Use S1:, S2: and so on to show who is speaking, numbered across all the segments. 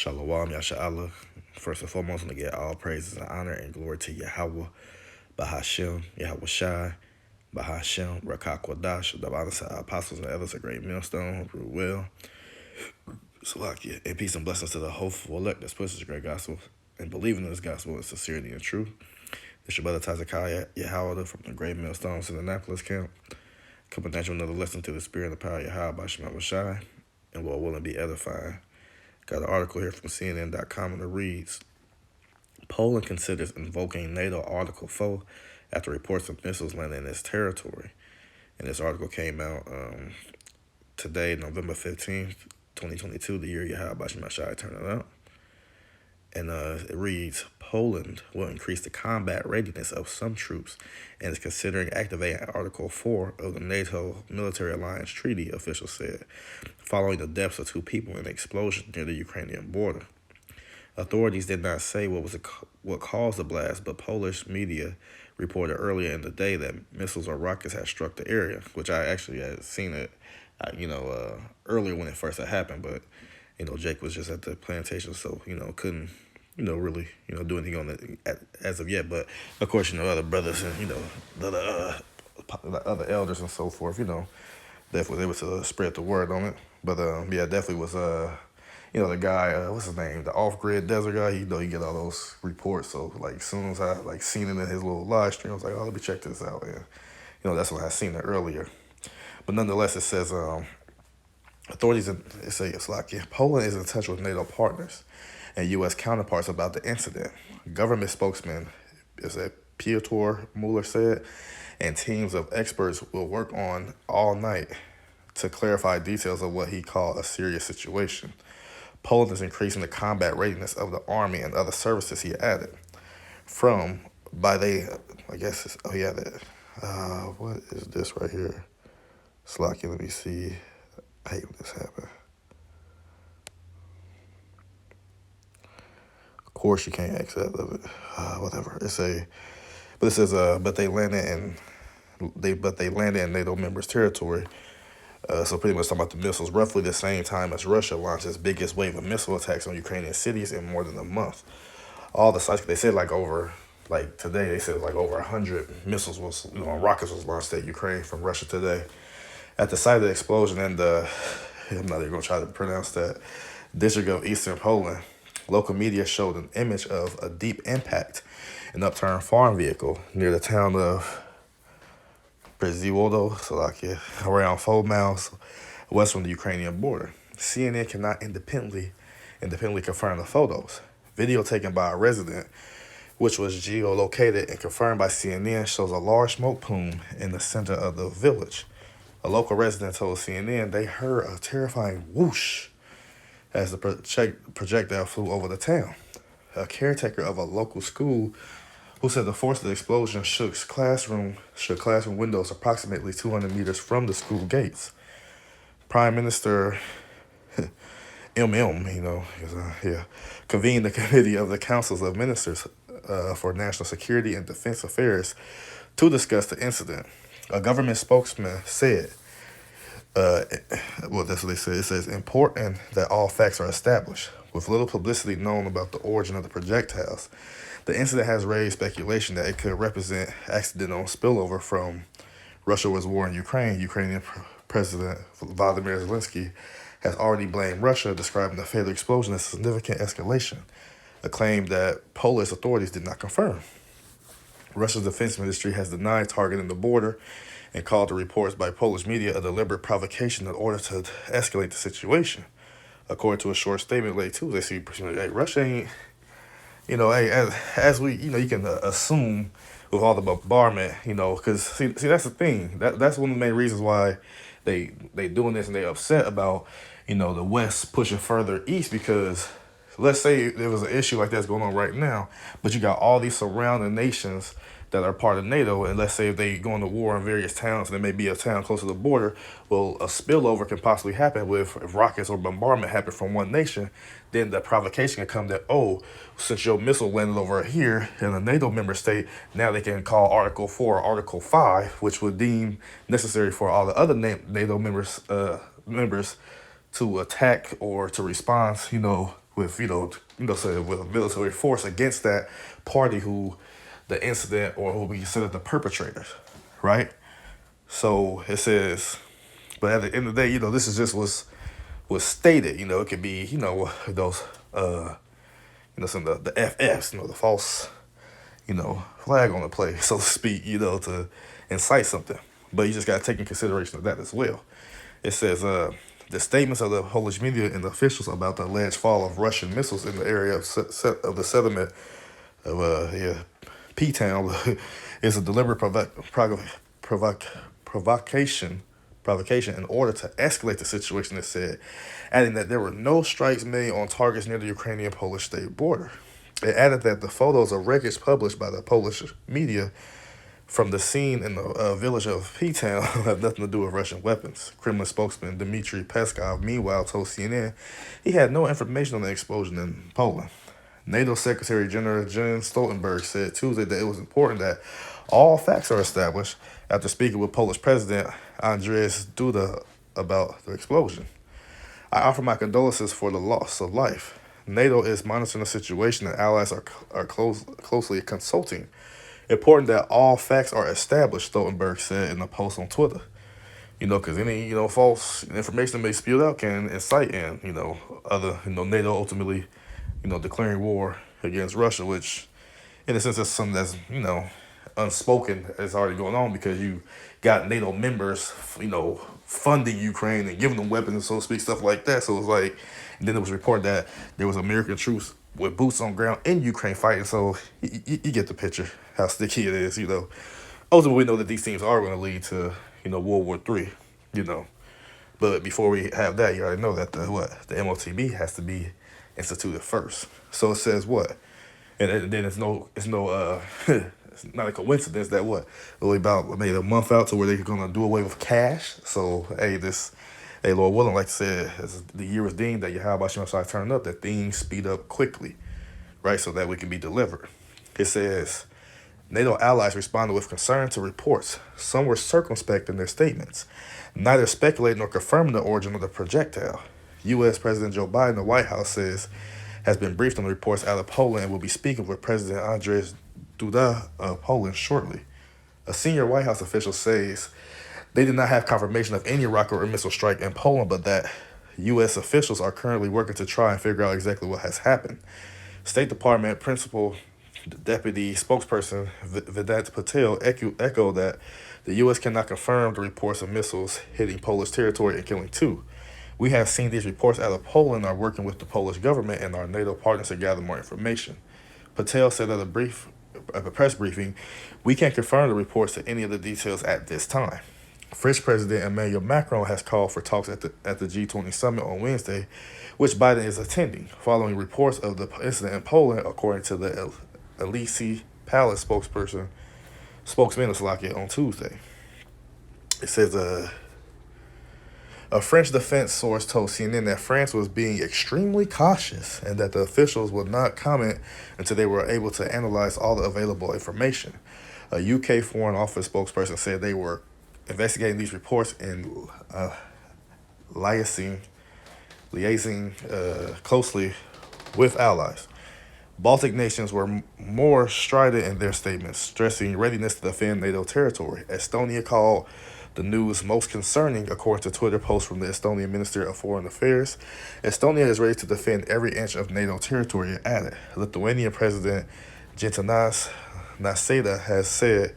S1: Shalom, Yasha'Allah. First and foremost, I want to get all praises and honor and glory to Yahweh, Bahashem, Yahweh Shai, Bahashem, Rakakwadash, the honor to our apostles and elders, a great millstone, rule well, Salakia, and peace and blessings to the hopeful elect that pushes the great gospel and believing in this gospel in sincerity and truth. This your brother Tazakiah Yahweh from the great millstones in Annapolis camp. Coming at you another lesson to the spirit and the power of Yahweh, Bahashem, Shai, and Lord willing be edifying. Got an article here from CNN.com and it reads, Poland considers invoking NATO Article 4 after reports of missiles landing in its territory. And this article came out today, November 15th, 2022, the year Yahweh Bashim Shai turned it out. And it reads, Poland will increase the combat readiness of some troops and is considering activating Article 4 of the NATO Military Alliance Treaty, officials said, following the deaths of two people in an explosion near the Ukrainian border. Authorities did not say what caused the blast, but Polish media reported earlier in the day that missiles or rockets had struck the area, which I actually had seen it, earlier when it first had happened, but Jake was just at the plantation, so couldn't really do anything on it as of yet. But of course, other brothers and the other elders and so forth, definitely able to spread the word on it. But yeah, definitely was the guy, what's his name, the off-grid desert guy. He get all those reports. So like as soon as I seen it in his little live stream, I was like, oh, let me check this out. And that's when I seen it earlier. But nonetheless, it says authorities it's like Poland is in touch with NATO partners and U.S. counterparts about the incident. Government spokesman Piotr Mueller said, and teams of experts will work on all night to clarify details of what he called a serious situation. Poland is increasing the combat readiness of the army and other services, he added. What is this right here? Slocky, let me see. I hate when this happens. Of course, you can't accept of it. Whatever. But they landed in NATO members' territory. So pretty much talking about the missiles, roughly the same time as Russia launched its biggest wave of missile attacks on Ukrainian cities in more than a month. All the sites, they said today, they said over 100 missiles rockets was launched at Ukraine from Russia today. At the site of the explosion in I'm not even going to try to pronounce that, district of Eastern Poland, local media showed an image of a deep impact, an upturned farm vehicle near the town of Brzewodo, Slovakia, around 4 miles west from the Ukrainian border. CNN cannot independently confirm the photos. Video taken by a resident, which was geolocated and confirmed by CNN, shows a large smoke plume in the center of the village. A local resident told CNN they heard a terrifying whoosh as the projectile flew over the town. A caretaker of a local school who said the force of the explosion shook classroom windows approximately 200 meters from the school gates. Prime Minister convened the committee of the councils of ministers for national security and defense affairs to discuss the incident. A government spokesman said, that's what they said. It says, important that all facts are established. With little publicity known about the origin of the projectiles, the incident has raised speculation that it could represent accidental spillover from Russia's war in Ukraine. Ukrainian President Volodymyr Zelensky has already blamed Russia, describing the fatal explosion as significant escalation, a claim that Polish authorities did not confirm. Russia's defense ministry has denied targeting the border and called the reports by Polish media a deliberate provocation in order to escalate the situation. According to a short statement late Tuesday, Russia ain't, as we, you can assume with all the bombardment, because see, that's the thing. That's one of the main reasons why they doing this and they upset about, the West pushing further east, because let's say there was an issue like that's going on right now, but you got all these surrounding nations that are part of NATO, and let's say if they go into war in various towns, and there may be a town close to the border, well, a spillover can possibly happen if rockets or bombardment happen from one nation, then the provocation can come that, since your missile landed over here in a NATO member state, now they can call Article 4 or Article 5, which would deem necessary for all the other NATO members to attack or to respond, with say with a military force against that party who the incident or who we consider the perpetrators, right? So it says, but at the end of the day, this is just was stated. It could be those some of the FFs, the false flag on the play, so to speak, to incite something. But you just got to take in consideration of that as well. It says the statements of the Polish media and the officials about the alleged fall of Russian missiles in the area of the settlement of P-Town is a deliberate provocation in order to escalate the situation, it said, adding that there were no strikes made on targets near the Ukrainian-Polish state border. It added that the photos of wreckage published by the Polish media from the scene in the village of P-Town have nothing to do with Russian weapons. Kremlin spokesman Dmitry Peskov, meanwhile, told CNN he had no information on the explosion in Poland. NATO Secretary General Jens Stoltenberg said Tuesday that it was important that all facts are established after speaking with Polish President Andrzej Duda about the explosion. I offer my condolences for the loss of life. NATO is monitoring the situation and allies are closely consulting. Important that all facts are established, Stoltenberg said in a post on Twitter. Because any, false information that may spewed out can incite and, other, NATO ultimately, declaring war against Russia, which in a sense is something that's, unspoken is already going on because you got NATO members, funding Ukraine and giving them weapons and so to speak, stuff like that. So it's like, and then it was reported that there was American troops with boots on ground in Ukraine fighting. So you get the picture, how sticky it is, Ultimately, we know that these things are going to lead to, World War III, But before we have that, you already know that the MOTB has to be instituted first. So it says what? And then it's it's not a coincidence that only about maybe a month out to where they're gonna do away with cash. So Lord willing, like I said, as the year was deemed that Yahweh Shem Shai turned up, that things speed up quickly, right? So that we can be delivered. It says NATO allies responded with concern to reports. Some were circumspect in their statements, neither speculating nor confirming the origin of the projectile. U.S. President Joe Biden, the White House says, has been briefed on the reports out of Poland and will be speaking with President Andrzej Duda of Poland shortly. A senior White House official says they did not have confirmation of any rocket or missile strike in Poland, but that U.S. officials are currently working to try and figure out exactly what has happened. State Department Principal Deputy Spokesperson Vedant Patel echoed that the U.S. cannot confirm the reports of missiles hitting Polish territory and killing two. We have seen these reports out of Poland and are working with the Polish government and our NATO partners to gather more information. Patel said at a press briefing, we can't confirm the reports to any of the details at this time. French President Emmanuel Macron has called for talks at the G20 summit on Wednesday, which Biden is attending, following reports of the incident in Poland, according to the Elysee Palace spokesman of Slovakia on Tuesday. It says a French defense source told CNN that France was being extremely cautious and that the officials would not comment until they were able to analyze all the available information. A UK Foreign Office spokesperson said they were investigating these reports and liaising closely with allies. Baltic nations were more strident in their statements, stressing readiness to defend NATO territory. Estonia called the news most concerning, according to Twitter posts from the Estonian Minister of Foreign Affairs. Estonia is ready to defend every inch of NATO territory, it added. Lithuanian President Gitanas Nausėda has said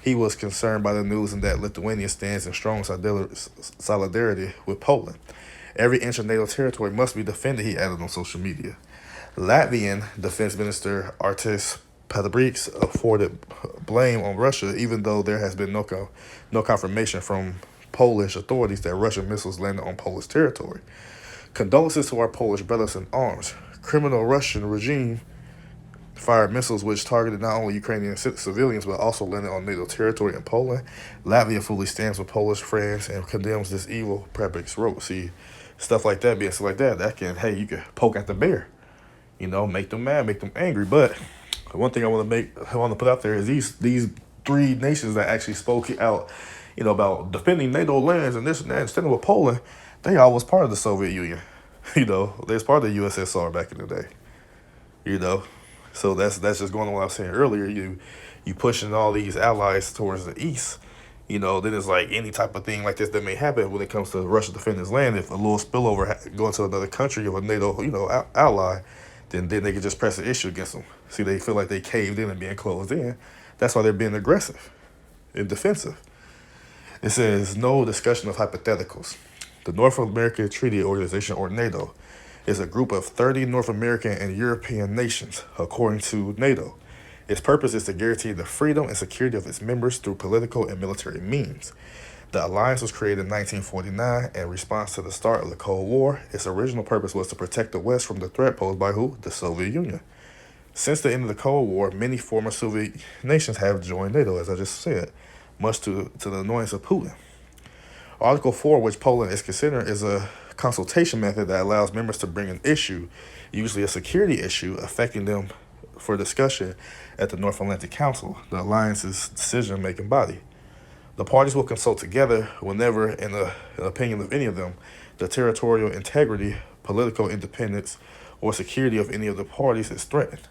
S1: he was concerned by the news and that Lithuania stands in strong solidarity with Poland. Every inch of NATO territory must be defended, he added on social media. Latvian Defense Minister Artis Pabriks afforded blame on Russia, even though there has been no confirmation from Polish authorities that Russian missiles landed on Polish territory. Condolences to our Polish brothers in arms. Criminal Russian regime fired missiles which targeted not only Ukrainian civilians but also landed on NATO territory in Poland. Latvia fully stands with Polish friends and condemns this evil, Pabriks wrote. See, stuff like that, you can poke at the bear. Make them mad, make them angry. But one thing I want to put out there is these three nations that actually spoke out, about defending NATO lands and this and that, instead of Poland, they all was part of the Soviet Union. They was part of the USSR back in the day. You know, so that's just going on what I was saying earlier. You pushing all these allies towards the east. Then it's like any type of thing like this that may happen when it comes to Russia defending its land. If a little spillover going to another country of a NATO, ally, then they can just press the issue against them. See, they feel like they caved in and being closed in. That's why they're being aggressive and defensive. It says no discussion of hypotheticals. The North American Treaty Organization, or NATO, is a group of 30 North American and European nations, according to NATO. Its purpose is to guarantee the freedom and security of its members through political and military means. The alliance was created in 1949 in response to the start of the Cold War. Its original purpose was to protect the West from the threat posed by who? The Soviet Union. Since the end of the Cold War, many former Soviet nations have joined NATO, as I just said, much to the annoyance of Putin. Article 4, which Poland is considering, is a consultation method that allows members to bring an issue, usually a security issue, affecting them for discussion at the North Atlantic Council, the alliance's decision-making body. The parties will consult together whenever, in the opinion of any of them, the territorial integrity, political independence, or security of any of the parties is threatened.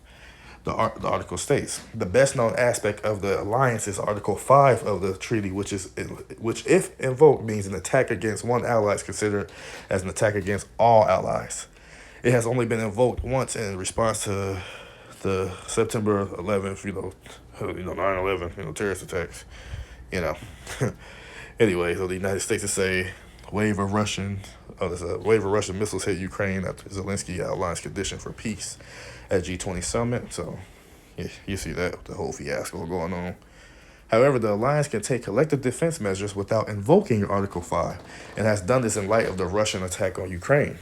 S1: The article states, the best known aspect of the alliance is Article 5 of the treaty, which if invoked, means an attack against one ally is considered as an attack against all allies. It has only been invoked once in response to the September 11th, 9/11, terrorist attacks, Anyway, so the United States to say wave of Russian missiles hit Ukraine after Zelensky outlines condition for peace at G20 summit. So yeah, you see that, the whole fiasco going on. However, the alliance can take collective defense measures without invoking Article 5 and has done this in light of the Russian attack on Ukraine.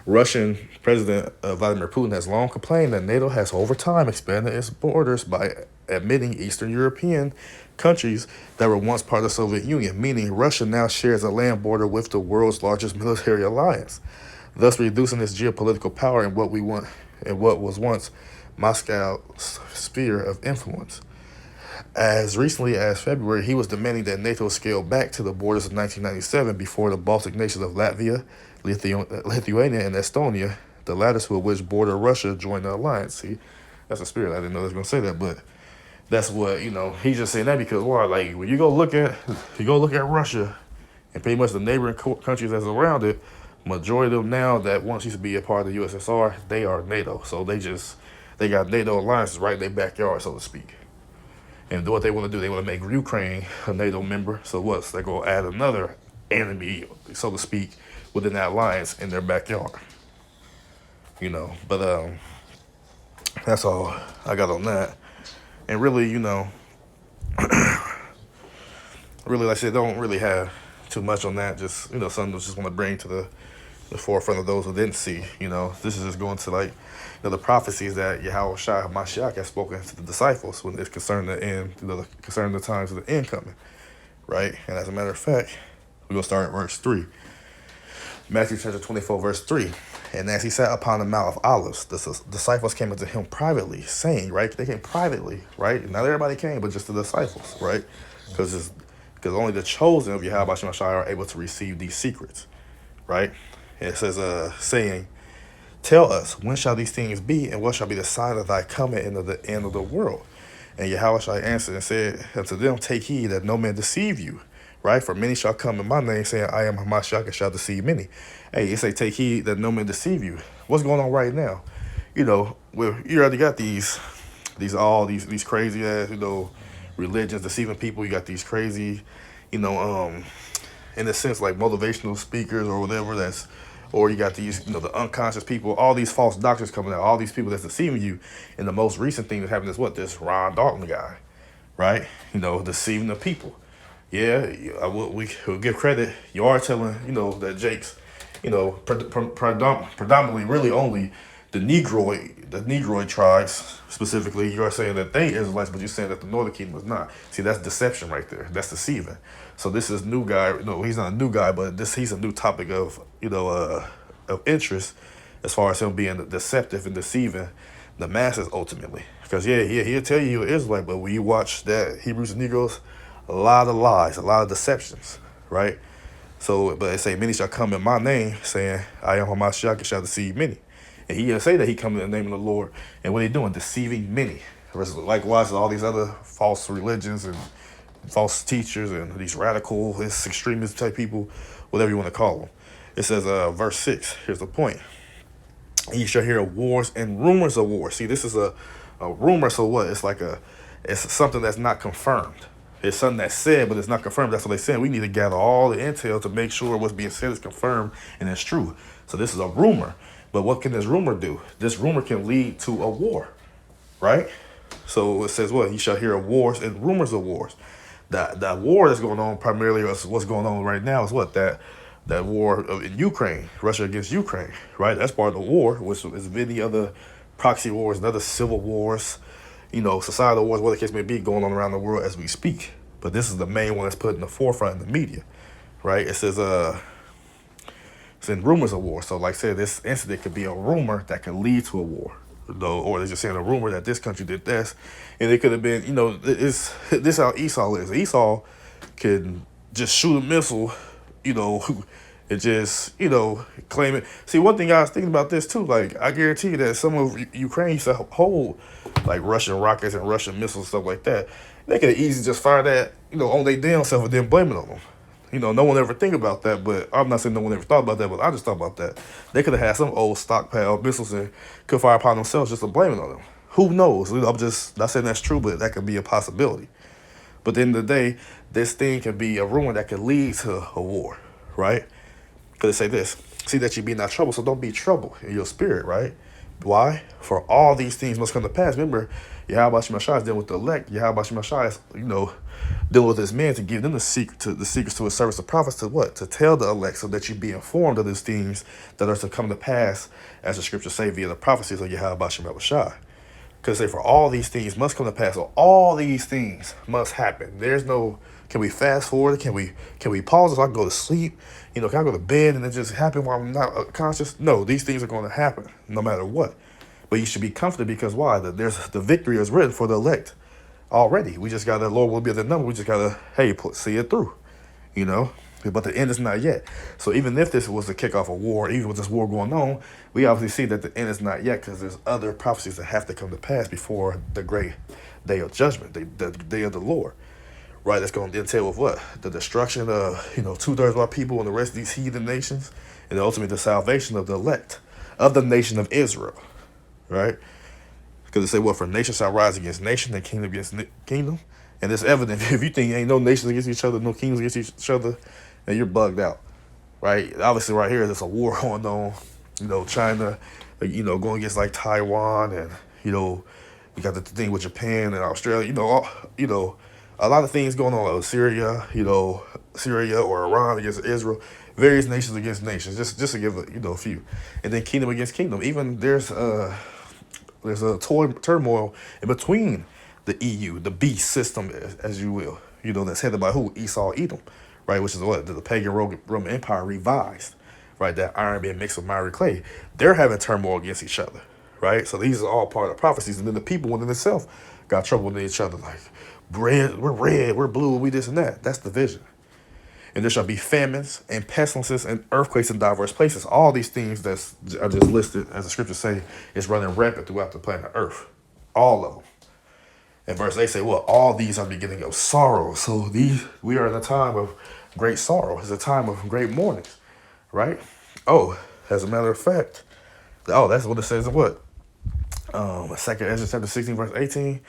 S1: Russian President Vladimir Putin has long complained that NATO has over time expanded its borders by admitting Eastern European countries that were once part of the Soviet Union, meaning Russia now shares a land border with the world's largest military alliance, thus reducing its geopolitical power in what was once Moscow's sphere of influence. As recently as February, he was demanding that NATO scale back to the borders of 1997 before the Baltic nations of Latvia, Lithuania, and Estonia, the latter two of which border Russia, joined the alliance. See, that's a spirit. I didn't know they was going to say that, but that's what, he's just saying that because, like, when you go look at Russia and pretty much the neighboring countries that's around it, majority of them now that once used to be a part of the USSR, they are NATO. So they got NATO alliances right in their backyard, so to speak. And what they want to do, they want to make Ukraine a NATO member. So they're going to add another enemy, so to speak, within that alliance in their backyard. But that's all I got on that. And really, really, like I said, don't really have too much on that. Just, something I just want to bring to the forefront of those who didn't see. This is just going to the prophecies that Yahweh Shai HaMashiach has spoken to the disciples when it's concerned the end, concerning the times of the end coming, right? And as a matter of fact, we're going to start at verse 3. Matthew chapter 24, verse 3. And as he sat upon the Mount of Olives, the disciples came unto him privately, saying, right? They came privately, right? Not everybody came, but just the disciples, right? Because only the chosen of Yahweh Shai are able to receive these secrets, right? And it says, saying, tell us, when shall these things be, and what shall be the sign of thy coming and of the end of the world? And Yahweh Shai answered and said unto them, take heed that no man deceive you, right? For many shall come in my name, saying, I am HaMashiach, and shall deceive many. Hey, it say, take heed that no man deceive you. What's going on right now? You already got these crazy ass, religions deceiving people. You got these crazy, in a sense, like motivational speakers or whatever or you got these, the unconscious people, all these false doctors coming out, all these people that's deceiving you. And the most recent thing that happened is this Ron Dalton guy, right? Deceiving the people. Yeah, we will give credit. You are telling, that Jake's, predominantly really only the Negroid tribes specifically. You are saying that they Israelites, but you're saying that the Northern Kingdom is not. See, that's deception right there. That's deceiving. So this is new guy. No, he's not a new guy, but he's a new topic of of interest as far as him being deceptive and deceiving the masses ultimately. Because he'll tell you you're Israelite, but when you watch that Hebrews and Negroes, a lot of lies, a lot of deceptions, right? So, but it say, many shall come in my name, saying, I am Hamashiach, and shall deceive many. And he didn't say that he come in the name of the Lord. And what he doing? Deceiving many. Likewise, all these other false religions and false teachers and these radical, this extremist type people, whatever you want to call them. It says, verse 6, here's the point. And you shall hear of wars and rumors of wars. See, this is a rumor, so what? It's something that's not confirmed. It's something that's said, but it's not confirmed. That's what they said. We need to gather all the intel to make sure what's being said is confirmed and it's true. So this is a rumor. But what can this rumor do? This rumor can lead to a war, right? So it says what? You shall hear of wars and rumors of wars. That war that's going on primarily, what's going on right now is what? That war in Ukraine, Russia against Ukraine, right? That's part of the war, which is many other proxy wars and other civil wars, societal wars, whatever the case may be, going on around the world as we speak. But this is the main one that's put in the forefront in the media, right? It says, it's in rumors of war. So like I said, this incident could be a rumor that could lead to a war. Or they're just saying a rumor that this country did this. And it could have been, this is how Esau is. Esau can just shoot a missile, and just, claim it. See, one thing I was thinking about this too, like, I guarantee you that some of Ukraine used to hold, like, Russian rockets and Russian missiles and stuff like that. They could have easily just fired that, on their damn self and then blame it on them. No one ever think about that, but I'm not saying no one ever thought about that, but I just thought about that. They could have had some old stockpile missiles and could fire upon themselves just to blame it on them. Who knows? I'm just not saying that's true, but that could be a possibility. But at the end of the day, this thing can be a rumor that could lead to a war, right? Because it say this, see that you be not troubled, so don't be troubled in your spirit, right? Why? For all these things must come to pass. Remember, Yahweh Shemashai is dealing with the elect. Yahweh Shemashai is, dealing with his men to give them the secrets to his service, the prophets, to what? To tell the elect, so that you be informed of these things that are to come to pass, as the scriptures say via the prophecies of Yahweh Shemashai. Because say, for all these things must come to pass. So all these things must happen. There's no, can we fast forward? Can we pause it so I can go to sleep? Can I go to bed and it just happen while I'm not conscious? No, these things are going to happen no matter what. But you should be comforted because why? There's the victory is written for the elect already. We just got to, Lord will be the number. We just got to, see it through, But the end is not yet. So even if this was the kickoff of war, even with this war going on, we obviously see that the end is not yet, because there's other prophecies that have to come to pass before the great day of judgment, the day of the Lord. Right, that's going to entail with what? The destruction of, 2/3 of our people and the rest of these heathen nations, and ultimately the salvation of the elect, of the nation of Israel, right? Because they say, what, for nation shall rise against nation and kingdom against kingdom? And it's evident, if you think ain't no nations against each other, no kingdoms against each other, then you're bugged out, right? Obviously right here, there's a war going on, China, going against like Taiwan, and, we got the thing with Japan and Australia, a lot of things going on, like Syria, Syria or Iran against Israel, various nations against nations, just to give a few, and then kingdom against kingdom. Even there's a turmoil in between the EU, the beast system, as you will, that's headed by who? Esau, Edom, right? Which is what the pagan Roman Empire revised, right? That iron being mixed with miry clay. They're having turmoil against each other, right? So these are all part of prophecies, and then the people within itself got trouble with each other, like, we're red, we're blue, we this and that. That's the vision. And there shall be famines and pestilences and earthquakes in diverse places. All these things that are just listed, as the scriptures say, is running rampant throughout the planet Earth. All of them. And verse 8 say, well, all these are beginning of sorrow. So we are in a time of great sorrow. It's a time of great mournings, right? Oh, as a matter of fact, that's what it says in what? 2 Ezra chapter 16, verse 18.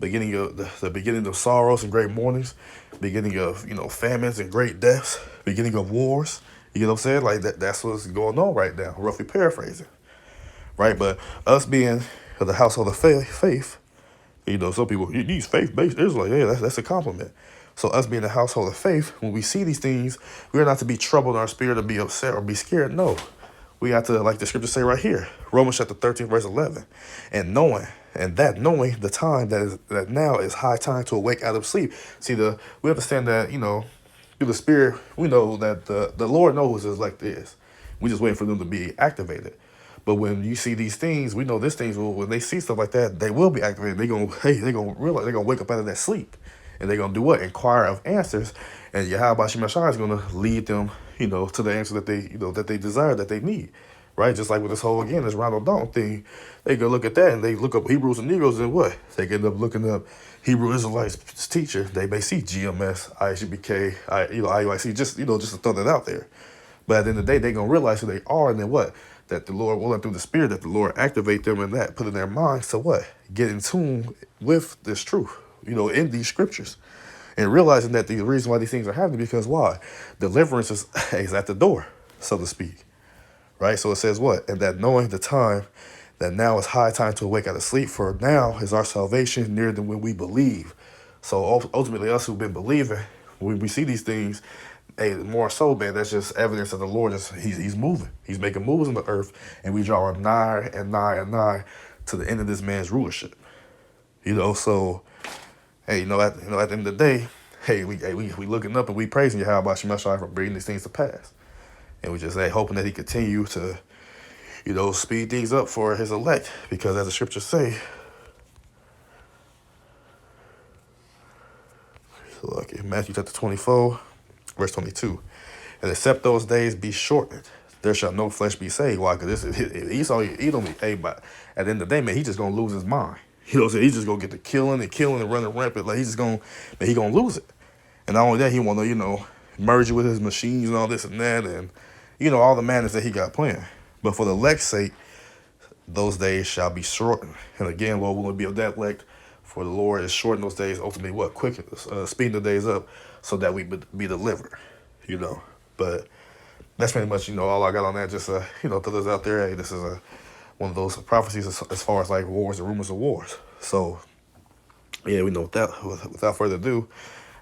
S1: Beginning of the beginning of sorrows and great mournings, beginning of famines and great deaths, beginning of wars. You know what I'm saying? Like that's what's going on right now, roughly paraphrasing. Right? But us being the household of faith, some people these faith-based Israelites, yeah, that's a compliment. So us being the household of faith, when we see these things, we are not to be troubled in our spirit or be upset or be scared. No. We have to, like the scriptures say right here, Romans chapter 13, verse 11, knowing the time that now is high time to awake out of sleep. See, we understand that, through the Spirit, we know that the Lord knows his elect is. We just waiting for them to be activated. But when you see these things, we know these things when they see stuff like that, they will be activated. They're gonna realize they're gonna wake up out of that sleep. And they're going to do what? Inquire of answers. And Yahweh Shemashah is going to lead them, to the answer that they desire, that they need. Right? Just like with this whole, again, this Ronald Dalton thing, they go look at that and they look up Hebrews and Negroes and what? They end up looking up Hebrew Israelites teacher. They may see GMS, ISUBK, IUIC, just to throw that out there. But at the end of the day, they're going to realize who they are, and then what? That the Lord will, through the Spirit, that the Lord activate them in that, put in their minds to what? Get in tune with this truth, in these scriptures. And realizing that the reason why these things are happening, because why? Deliverance is at the door, so to speak. Right? So it says what? And that knowing the time, that now is high time to awake out of sleep, for now is our salvation nearer than when we believe. So ultimately, us who've been believing, when we see these things, hey, more so, man, that's just evidence that the Lord he's moving. He's making moves on the earth, and we draw nigh and nigh and nigh to the end of this man's rulership. So, hey, at the end of the day, hey, we looking up and we praising Yahweh Shemashah for bringing these things to pass. And we just hoping that he continue to, speed things up for his elect. Because as the scriptures say, look in Matthew chapter 24, verse 22. And except those days be shortened, there shall no flesh be saved. Why? Because Esau, but at the end of the day, man, he's just going to lose his mind. He's just going to get to killing and running rampant. Like, he's going to lose it. And not only that, he want to, merge it with his machines and all this and that. And, all the madness that he got planned. But for the elect's sake, those days shall be shortened. And again, Lord, we will be of that elect. For the Lord is shortening those days, ultimately what? Speeding the days up so that we be delivered, But that's pretty much, all I got on that. Just, throw this out there. Hey, this is one of those prophecies as far as like wars and rumors of wars. So, yeah, we know without further ado.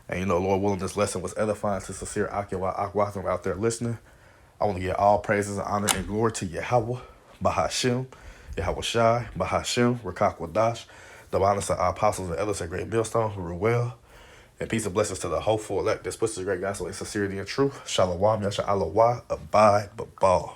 S1: And, Lord willing, this lesson was edifying to sincere Akwatham out there listening. I want to give all praises and honor and glory to Yahweh, Bahashem, Yahweh Shai, Bahashem, Rakak Wadash, the honors of our apostles and elders at Great Millstone who were well. And peace and blessings to the hopeful elect that puts the great gospel in sincerity and truth. Shalom, Yasha Allah, Abide, Babal.